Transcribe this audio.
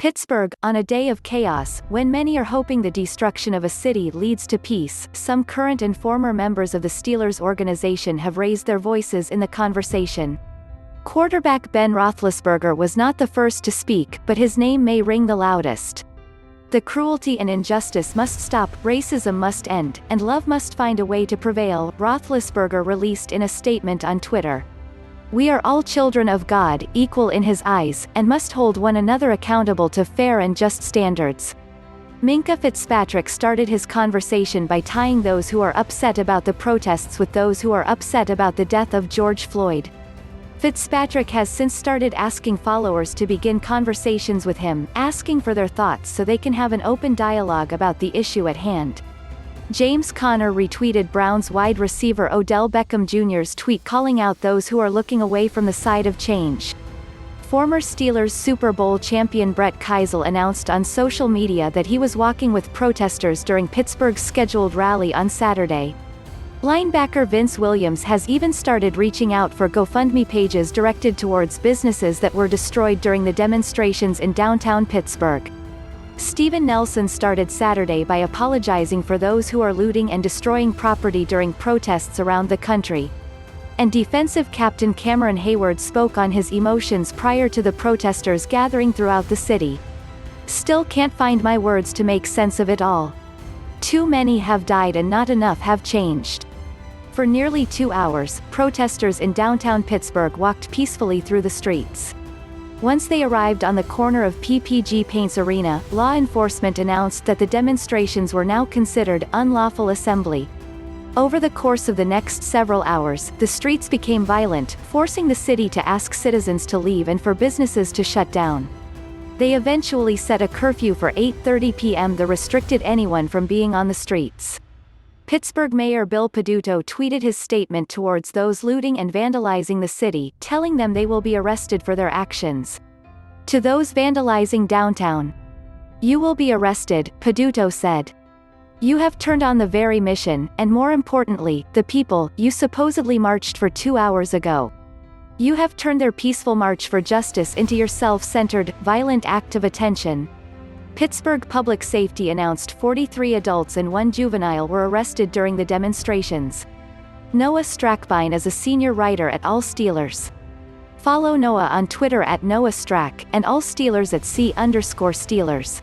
Pittsburgh, on a day of chaos, when many are hoping the destruction of a city leads to peace, some current and former members of the Steelers organization have raised their voices in the conversation. Quarterback Ben Roethlisberger was not the first to speak, but his name may ring the loudest. The cruelty and injustice must stop, racism must end, and love must find a way to prevail, Roethlisberger released in a statement on Twitter. We are all children of God, equal in His eyes, and must hold one another accountable to fair and just standards. Minkah Fitzpatrick started his conversation by tying those who are upset about the protests with those who are upset about the death of George Floyd. Fitzpatrick has since started asking followers to begin conversations with him, asking for their thoughts so they can have an open dialogue about the issue at hand. James Conner retweeted Browns wide receiver Odell Beckham Jr.'s tweet calling out those who are looking away from the side of change. Former Steelers Super Bowl champion Brett Keisel announced on social media that he was walking with protesters during Pittsburgh's scheduled rally on Saturday. Linebacker Vince Williams has even started reaching out for GoFundMe pages directed towards businesses that were destroyed during the demonstrations in downtown Pittsburgh. Steven Nelson started Saturday by apologizing for those who are looting and destroying property during protests around the country. And defensive captain Cameron Hayward spoke on his emotions prior to the protesters gathering throughout the city. Still can't find my words to make sense of it all. Too many have died and not enough have changed. For nearly 2 hours, protesters in downtown Pittsburgh walked peacefully through the streets. Once they arrived on the corner of PPG Paints Arena, law enforcement announced that the demonstrations were now considered unlawful assembly. Over the course of the next several hours, the streets became violent, forcing the city to ask citizens to leave and for businesses to shut down. They eventually set a curfew for 8:30 p.m. that restricted anyone from being on the streets. Pittsburgh Mayor Bill Peduto tweeted his statement towards those looting and vandalizing the city, telling them they will be arrested for their actions. To those vandalizing downtown, you will be arrested, Peduto said. You have turned on the very mission, and more importantly, the people you supposedly marched for 2 hours ago. You have turned their peaceful march for justice into your self-centered, violent act of attention. Pittsburgh Public Safety announced 43 adults and 1 juvenile were arrested during the demonstrations. Noah Strackbine is a senior writer at All Steelers. Follow Noah on Twitter at Noah Strack, and All Steelers at @C_Steelers.